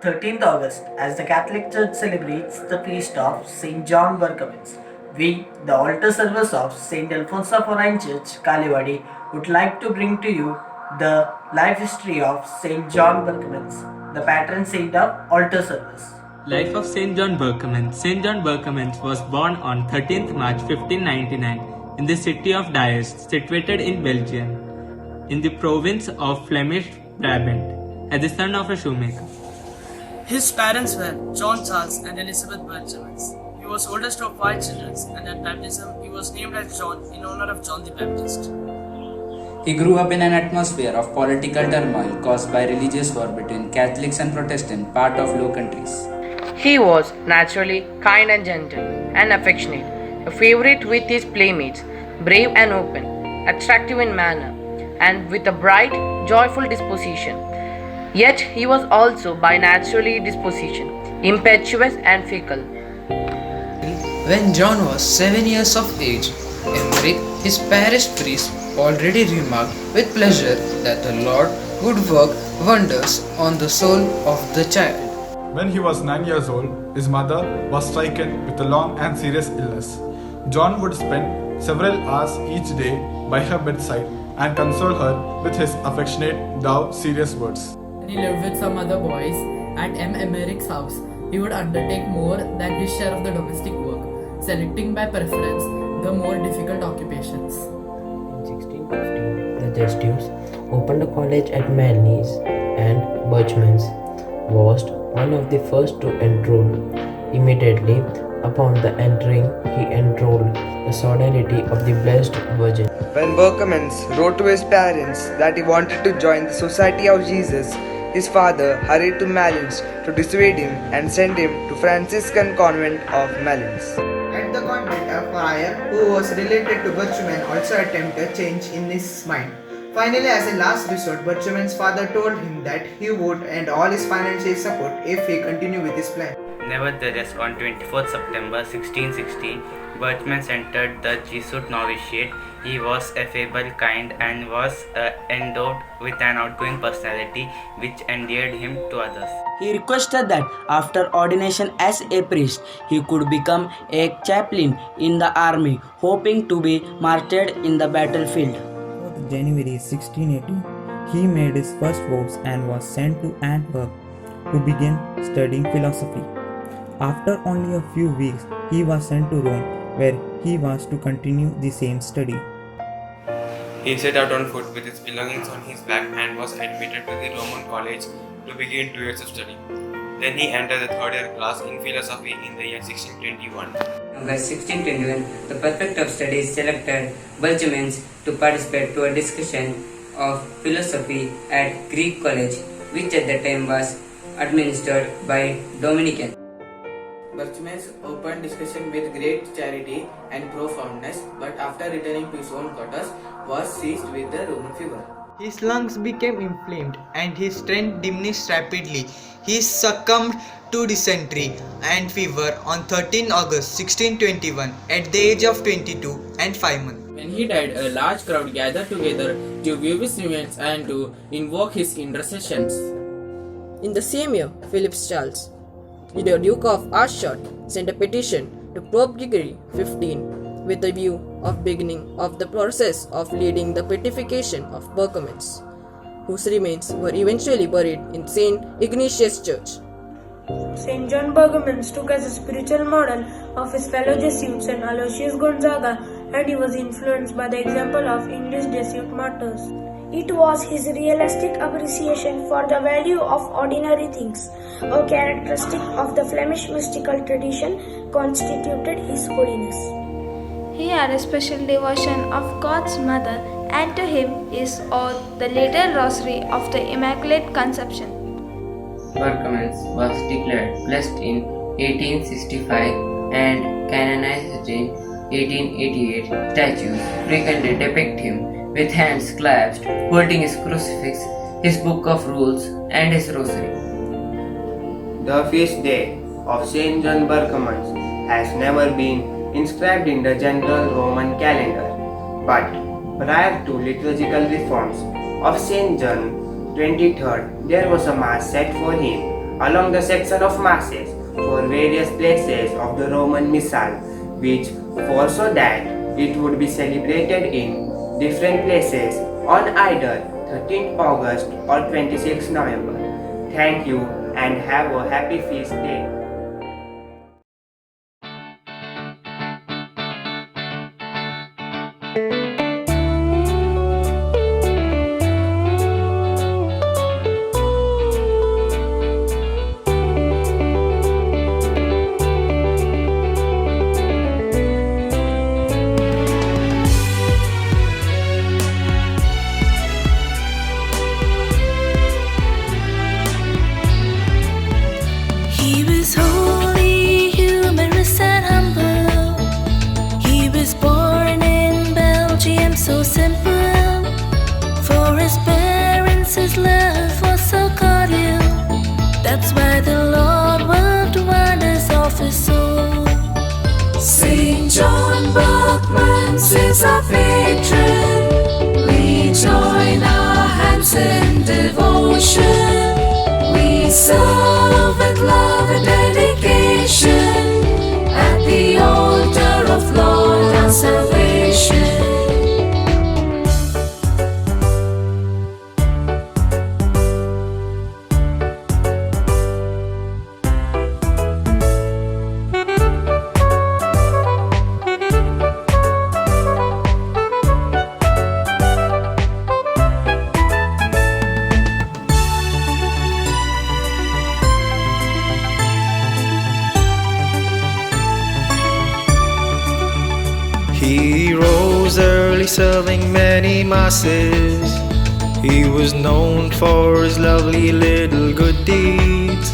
13th August, as the Catholic Church celebrates the feast of St. John Berchmans, we, the altar servers of St. Alphonsa Forane Church, Kalewadi, would like to bring to you the life history of St. John Berchmans, the patron saint of altar servers. Life of St. John Berchmans. St. John Berchmans was born on 13th March 1599 in the city of Dyers, situated in Belgium, in the province of Flemish Brabant, as the son of a shoemaker. His parents were John Charles and Elizabeth Berchmans. He was oldest of 5 children, and at baptism he was named as John in honor of John the Baptist. He grew up in an atmosphere of political turmoil caused by religious war between Catholics and Protestant, part of Low Countries. He was naturally kind and gentle and affectionate, a favorite with his playmates, brave and open, attractive in manner, and with a bright, joyful disposition. Yet he was also by naturally disposition, impetuous and fickle. When John was 7 years of age, Emmerich, his parish priest, already remarked with pleasure that the Lord would work wonders on the soul of the child. When he was 9 years old, his mother was stricken with a long and serious illness. John would spend several hours each day by her bedside and console her with his affectionate, though serious words. When he lived with some other boys at M. Emmerich's house, he would undertake more than his share of the domestic work, selecting by preference the more difficult occupations. In 1650, the Jesuits opened a college at Malines, and Berchmans was one of the first to enroll. Immediately upon the entering, he enrolled the Sodality of the Blessed Virgin. When Berchmans wrote to his parents that he wanted to join the Society of Jesus, his father hurried to Malines to dissuade him and sent him to Franciscan convent of Malines. At the convent, a friar who was related to Berchmans also attempted a change in his mind. Finally, as a last resort, Berchmans' father told him that he would end all his financial support if he continued with his plan. Nevertheless, on 24th September 1616, Berchmans entered the Jesuit novitiate. He was affable, kind, and was endowed with an outgoing personality which endeared him to others. He requested that after ordination as a priest, he could become a chaplain in the army, hoping to be martyred in the battlefield. January 1618, he made his first vows and was sent to Antwerp to begin studying philosophy. After only a few weeks, he was sent to Rome, where he was to continue the same study. He set out on foot with his belongings on his back and was admitted to the Roman college to begin 2 years of study. Then he entered the third year class in philosophy in the year 1621. In August 1621, the prefect of studies selected Berchmans to participate to a discussion of philosophy at Greek College, which at the time was administered by Dominicans. Berchmans opened discussion with great charity and profoundness, but after returning to his own quarters, was seized with the Roman fever. His lungs became inflamed and his strength diminished rapidly. He succumbed to dysentery and fever on 13 August 1621 at the age of 22 and 5 months. When he died, a large crowd gathered together to view his remains and to invoke his intercessions. In the same year, Philip Charles, the Duke of Arshot, sent a petition to Pope Gregory XV with the view of beginning of the process of leading the beatification of Berchmans, whose remains were eventually buried in St. Ignatius Church. St. John Berchmans took as a spiritual model of his fellow Jesuits St. Aloysius Gonzaga, and he was influenced by the example of English Jesuit martyrs. It was his realistic appreciation for the value of ordinary things, a characteristic of the Flemish mystical tradition, constituted his holiness. He had a special devotion of God's Mother, and to him is owed the later Rosary of the Immaculate Conception. Berchmans was declared blessed in 1865 and canonized in 1888. Statues frequently depict him with hands clasped, holding his crucifix, his book of rules, and his rosary. The feast day of St. John Berchmans has never been inscribed in the general Roman calendar, but prior to liturgical reforms of St. John 23rd, there was a mass set for him along the section of masses for various places of the Roman Missal, which foresaw that it would be celebrated in different places on either 13th August or 26th November. Thank you and have a happy feast day. He was holy, humorous and humble. He was born in Belgium, so simple. For his parents, his love was so cordial. That's why the Lord worked wonders of his soul. Saint John Berchmans is our patron. We join our hands in devotion. We serve with love and dedication at the altar of Lord our salvation. He rose early serving many masses. He was known for his lovely little good deeds.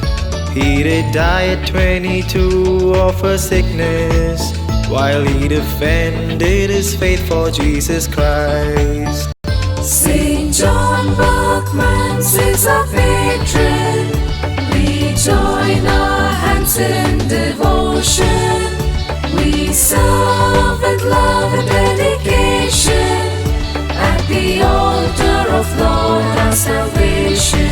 He did die at 22 of a sickness, while he defended his faith for Jesus Christ. Saint John Berchmans is our patron. We join our hands in devotion. We serve with love and dedication at the altar of Lord our salvation.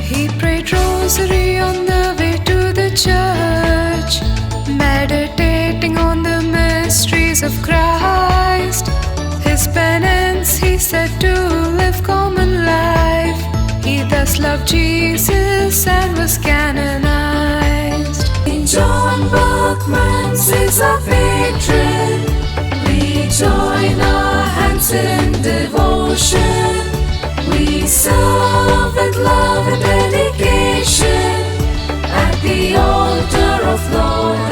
He prayed rosary on the way to the church, meditating on the mysteries of Christ. His penance he said to live common life. He thus loved Jesus and was canonized. Saint John Berchmans is our patron. We join our hands in devotion. We serve with love and dedication at the altar of Lord